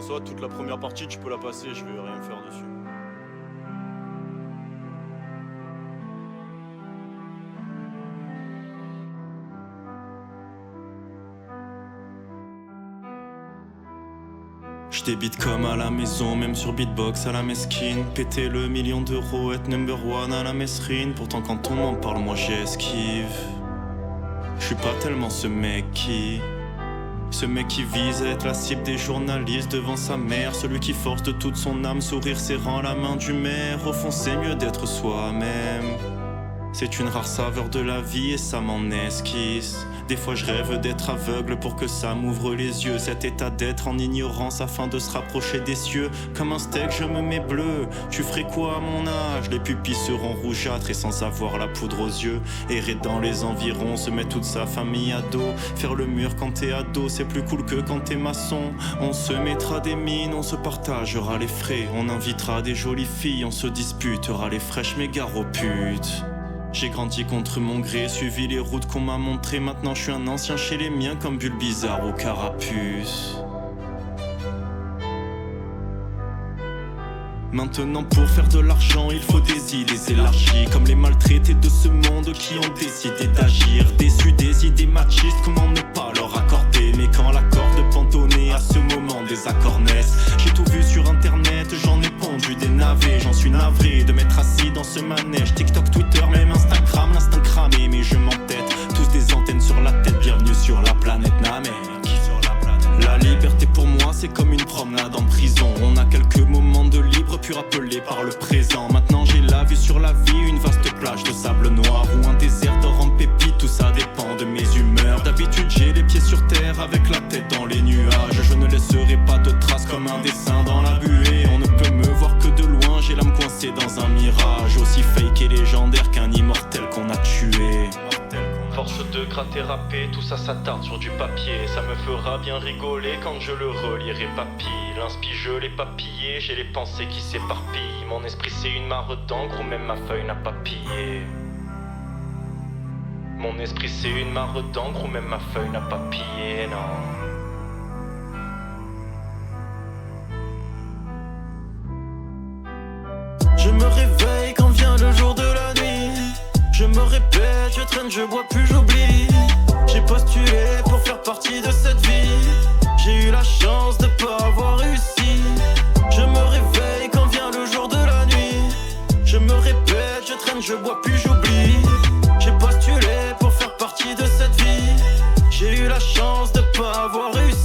soi, toute la première partie, tu peux la passer, je vais rien faire dessus. J'débite comme à la maison, même sur beatbox à la mesquine. Péter le million d'euros, être number one à la mesrine. Pourtant quand on m'en parle, moi j'esquive. J'suis pas tellement ce mec qui vise à être la cible des journalistes devant sa mère. Celui qui force de toute son âme, sourire serrant la main du maire. Au fond c'est mieux d'être soi-même. C'est une rare saveur de la vie et ça m'en esquisse. Des fois je rêve d'être aveugle pour que ça m'ouvre les yeux. Cet état d'être en ignorance afin de se rapprocher des cieux. Comme un steak je me mets bleu. Tu ferais quoi à mon âge? Les pupilles seront rougeâtres et sans avoir la poudre aux yeux. Errer dans les environs, se mettre toute sa famille à dos. Faire le mur quand t'es ado, c'est plus cool que quand t'es maçon. On se mettra des mines, on se partagera les frais. On invitera des jolies filles, on se disputera les fraîches mégares aux putes. J'ai grandi contre mon gré, suivi les routes qu'on m'a montrées. Maintenant je suis un ancien chez les miens comme Bulbizarre au carapuce. Maintenant pour faire de l'argent il faut des idées élargies. Comme les maltraités de ce monde qui ont décidé d'agir. Déçus des idées machistes, comment ne pas leur accorder. Mais quand la corde pantonnée, à ce moment des accords naissent. J'ai tout vu sur internet, j'en ai pondu des navets. J'en suis navré de m'être assis dans ce manège. TikTok, Twitter, même Instagram, l'instinct cramé. Mais je m'entête, tous des antennes sur la tête. Bienvenue sur la planète Namek. La liberté pour moi c'est comme une promenade en prison. On a quelques moments de libre puis rappelés par le présent. Maintenant j'ai la vue sur la vie, une vaste plage de sable noir ou un désert d'or en pépites, tout ça dépend de mes humeurs. D'habitude j'ai les pieds sur terre avec la tête dans les nuages. Je ne laisserai pas de traces comme un dessin dans la buée. On ne peut me voir que de loin, j'ai l'âme coincée dans un mirage. Aussi fake et légendaire qu'un immortel qu'on a tué. Force de gratter râpé, tout ça s'attarde sur du papier. Ça me fera bien rigoler quand je le relirai papy. L'inspi je l'ai papillé, j'ai les pensées qui s'éparpillent. Mon esprit c'est une mare d'encre où même ma feuille n'a pas pillé. Mon esprit c'est une mare d'encre où même ma feuille n'a pas pillé, non. Je me réveille quand vient le jour de la nuit. Je me répète, je traîne, je bois plus, j'oublie. J'ai postulé pour faire partie de cette vie. J'ai eu la chance de pas avoir réussi. Je me réveille quand vient le jour de la nuit. Je me répète, je traîne, je bois plus, j'oublie. J'ai postulé pour faire partie de cette vie. J'ai eu la chance de pas avoir réussi.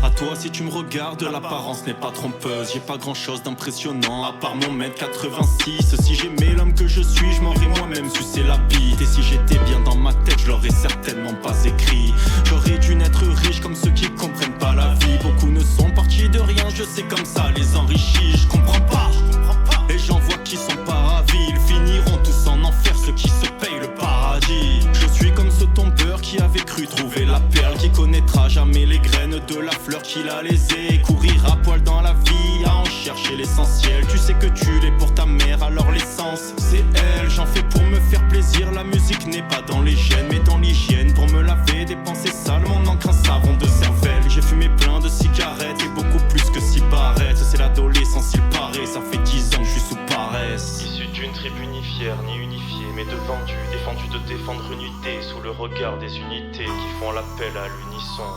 À toi si tu me regardes, l'apparence n'est pas trompeuse. J'ai pas grand chose d'impressionnant à part mon mètre 86. Si j'aimais l'homme que je suis, je m'aurais moi-même sucé la bite. Et si j'étais bien dans ma tête, je l'aurais certainement pas écrit. J'aurais dû naître riche comme ceux qui comprennent pas la vie. Beaucoup ne sont partis de rien, je sais comme ça les enrichis. Je comprends pas. Et j'en vois qui sont pas ravis. Ils finiront tous en enfer, ceux qui se payent le paradis. Je suis comme ce tombeur qui avait cru trouver la perle, qui connaîtra jamais les graines de la fleur qu'il a lésée. Et courir à poil dans la vie, à en chercher l'essentiel. Tu sais que tu l'es pour ta mère, alors l'essence c'est elle. J'en fais pour me faire plaisir, la musique n'est pas dans les gènes mais dans l'hygiène. Pour me laver des pensées sales, mon encre un savon de cervelle. J'ai fumé plein de cigarettes et beaucoup plus que 6 barrettes. C'est l'adolescence il paraît, ça fait 10 ans que je suis sous paresse. Issu d'une tribu ni fière ni unifiée, mais défendu de défendre une unité sous le regard des unités qui font l'appel à l'unisson.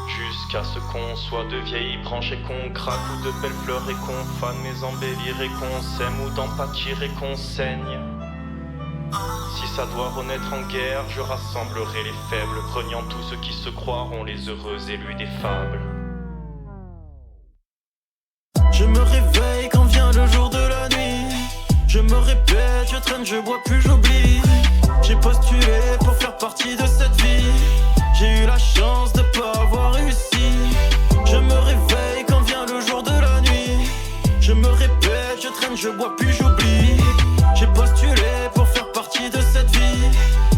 Jusqu'à ce qu'on soit de vieilles branches et qu'on craque, ou de belles fleurs et qu'on fane, mais embellir et qu'on sème, ou d'en pâtir et qu'on saigne. Si ça doit renaître en guerre, je rassemblerai les faibles, reniant tous ceux qui se croiront les heureux élus des fables. Je me réveille quand vient le jour de la nuit. Je me répète, je traîne, je bois plus, j'oublie. J'ai postulé pour faire partie de cette vie. J'ai eu la chance de pas avoir réussi. Je me réveille quand vient le jour de la nuit. Je me répète, je traîne, je bois plus, j'oublie. J'ai postulé pour faire partie de cette vie.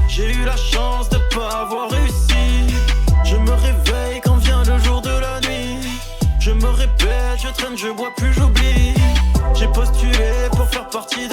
J'ai eu la chance de pas avoir réussi. Je me réveille quand vient le jour de la nuit. Je me répète, je traîne, je bois plus, j'oublie. J'ai postulé pour faire partie de